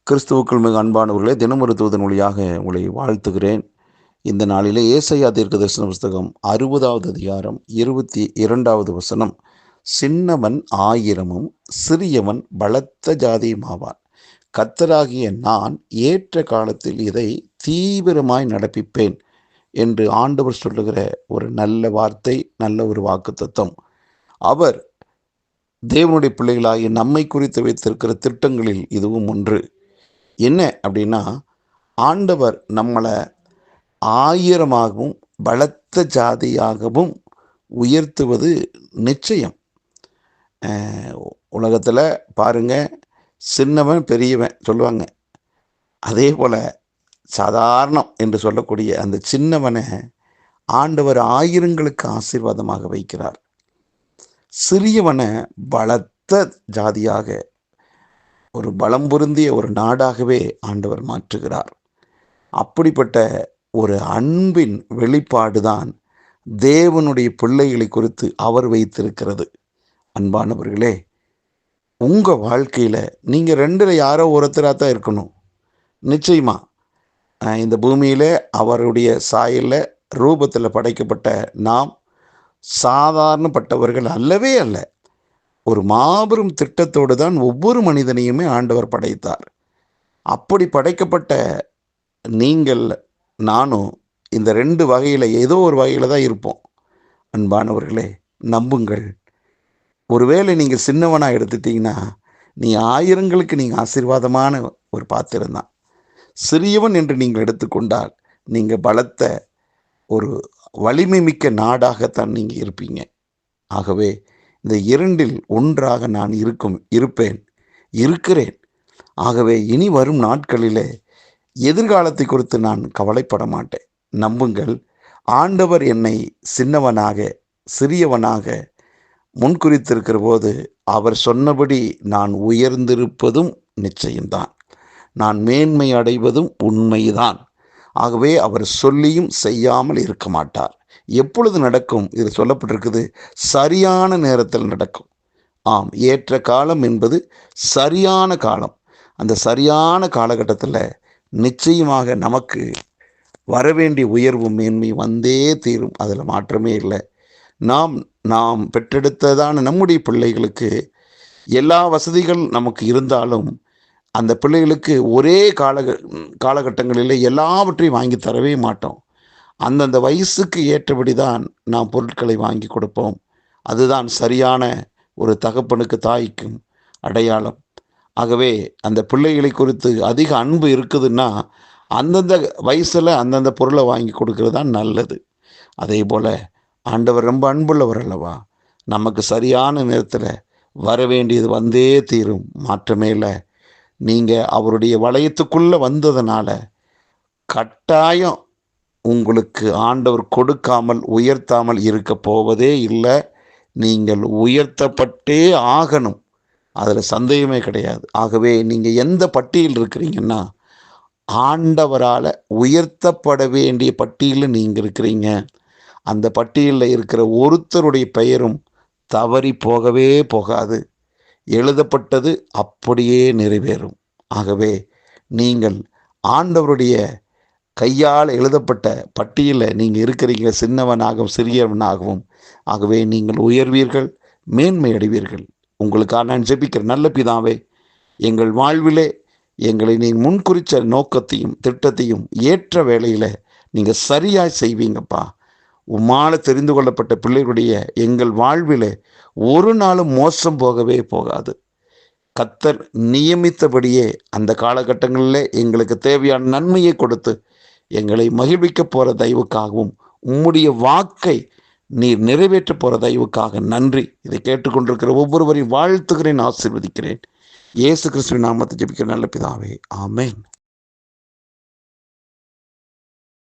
கிறிஸ்துவுக்குள் மிக அன்பானவர்களே, தினமொரு தூதன் வழியாக உங்களை வாழ்த்துகிறேன். இந்த நாளிலே ஏசாயா தீர்க்கதரிசன புஸ்தகம் 60வது அதிகாரம் 22வது வசனம். சின்னவன் ஆயிரமும் சிறியவன் பலத்த ஜாதியுமாவான். கர்த்தராகிய நான் ஏற்ற காலத்தில் இதை தீவிரமாய் நடப்பிப்பேன் என்று ஆண்டவர் சொல்லுகிற ஒரு நல்ல வார்த்தை, நல்ல ஒரு வாக்குத்தத்தம். அவர் தேவனுடைய பிள்ளைகளாகிய நம்மை குறித்து வைத்திருக்கிற திட்டங்களில் இதுவும் ஒன்று. என்ன அப்படின்னா, ஆண்டவர் நம்மளை ஆயிரமாகவும் பலத்த ஜாதியாகவும் உயர்த்துவது நிச்சயம். உலகத்தில் பாருங்க, சின்னவன் பெரியவன் சொல்லுவாங்க. அதே போல் சாதாரணம் என்று சொல்லக்கூடிய அந்த சின்னவனை ஆண்டவர் ஆயிரங்களுக்கு ஆசீர்வாதமாக வைக்கிறார். சிறியவனை பலத்த ஜாதியாக, ஒரு பலம் பொருந்திய ஒரு நாடாகவே ஆண்டவர் மாற்றுகிறார். அப்படிப்பட்ட ஒரு அன்பின் வெளிப்பாடு தான் தேவனுடைய பிள்ளைகளை குறித்து அவர் வைத்திருக்கிறது. அன்பானவர்களே, உங்கள் வாழ்க்கையில் நீங்கள் ரெண்டில் யாரோ ஒருத்தராக தான் இருக்கணும். நிச்சயமா இந்த பூமியில் அவருடைய சாயலில் ரூபத்தில் படைக்கப்பட்ட நாம் சாதாரணப்பட்டவர்கள் அல்லவே அல்ல. ஒரு மாபெரும் திட்டத்தோடு தான் ஒவ்வொரு மனிதனையுமே ஆண்டவர் படைத்தார். அப்படி படைக்கப்பட்ட நீங்கள் நானும் இந்த ரெண்டு வகையில் ஏதோ ஒரு வகையில் தான் இருப்போம். அன்பானவர்களே, நம்புங்கள். ஒருவேளை நீங்கள் சின்னவனாக எடுத்துட்டீங்கன்னா நீ ஆயிரங்களுக்கு நீங்கள் ஆசீர்வாதமான ஒரு பாத்திரம்தான். சிறியவன் என்று நீங்கள் எடுத்துக்கொண்டால் நீங்கள் பலத்த ஒரு வலிமை மிக்க நாடாகத்தான் நீங்கள் இருப்பீங்க. ஆகவே இந்த இரண்டில் ஒன்றாக நான் இருக்கிறேன். ஆகவே இனி வரும் நாட்களிலே எதிர்காலத்தை குறித்து நான் கவலைப்பட மாட்டேன். நம்புங்கள், ஆண்டவர் என்னை சிறியவனாக முன்குறித்திருக்கிற போது அவர் சொன்னபடி நான் உயர்ந்திருப்பதும் நிச்சயம்தான். நான் மேன்மை அடைவதும் உண்மைதான். ஆகவே அவர் சொல்லியும் செய்யாமல் இருக்க மாட்டார். எப்பொழுது நடக்கும்? இது சொல்லப்பட்டிருக்குது, சரியான நேரத்தில் நடக்கும். ஆம், ஏற்ற காலம் என்பது சரியான காலம். அந்த சரியான காலகட்டத்தில் நிச்சயமாக நமக்கு வரவேண்டிய உயர்வு மேன்மை வந்தே தீரும். அதில் மாற்றமே இல்லை. நாம் பெற்றெடுத்ததான நம்முடைய பிள்ளைகளுக்கு எல்லா வசதிகள் நமக்கு இருந்தாலும் அந்த பிள்ளைகளுக்கு ஒரே காலகட்டங்களில் எல்லாவற்றையும் வாங்கி தரவே மாட்டோம். அந்தந்த வயசுக்கு ஏற்றபடி தான் நாம் பொருட்களை வாங்கி கொடுப்போம். அதுதான் சரியான ஒரு தகப்பனுக்கு தாய்க்கும் அடையாளம். ஆகவே அந்த பிள்ளைகளை குறித்து அதிக அன்பு இருக்குதுன்னா அந்தந்த வயசில் அந்தந்த பொருளை வாங்கி கொடுக்கறது தான் நல்லது. அதே போல் ஆண்டவர் ரொம்ப அன்புள்ளவர் அல்லவா? நமக்கு சரியான நேரத்தில் வர வேண்டியது வந்தே தீரும். மாற்றமே இல்லை. நீங்கள் அவருடைய வளையத்துக்குள்ளே வந்ததுனால கட்டாயம் உங்களுக்கு ஆண்டவர் கொடுக்காமல் உயர்த்தாமல் இருக்க போவதே இல்லை. நீங்கள் உயர்த்தப்பட்டே ஆகணும். அதில் சந்தேகமே கிடையாது. ஆகவே நீங்கள் எந்த பட்டியல் இருக்கிறீங்கன்னா ஆண்டவரால் உயர்த்தப்பட வேண்டிய பட்டியலில் நீங்கள் இருக்கிறீங்க. அந்த பட்டியலில் இருக்கிற ஒருத்தருடைய பெயரும் தவறி போகவே போகாது. எழுதப்பட்டது அப்படியே நிறைவேறும். ஆகவே நீங்கள் ஆண்டவருடைய கையால் எழுதப்பட்ட பட்டியலில் நீங்கள் இருக்கிறீங்க, சின்னவனாகவும் சிறியவனாகவும். ஆகவே நீங்கள் உயர்வீர்கள், மேன்மை அடைவீர்கள். உங்களுக்காக நான் ஜெபிக்கிறேன். நல்ல பிதாவே, எங்கள் வாழ்விலே எங்களை நீங்கள் முன்குறித்த நோக்கத்தையும் திட்டத்தையும் ஏற்ற வேளையில் நீங்கள் சரியாக செய்வீங்கப்பா. உம்மால் தெரிந்து கொள்ளப்பட்ட பிள்ளைகளுடைய எங்கள் வாழ்வில் ஒரு நாளும் மோசம் போகவே போகாது. கர்த்தர் நியமித்தபடியே அந்த காலகட்டங்களில் எங்களுக்கு தேவையான நன்மையை கொடுத்து எங்களை மகிழ்விக்க போகிற தயவுக்காகவும் உம்முடைய வாக்கை நீர் நிறைவேற்ற போகிற தயவுக்காக நன்றி. இதை கேட்டுக்கொண்டிருக்கிற ஒவ்வொருவரையும் வாழ்த்துகிறேன், ஆசீர்வதிக்கிறேன். இயேசு கிறிஸ்துவின் நாமத்தை ஜெபிக்கிற நல்ல பிதாவே, ஆமென்.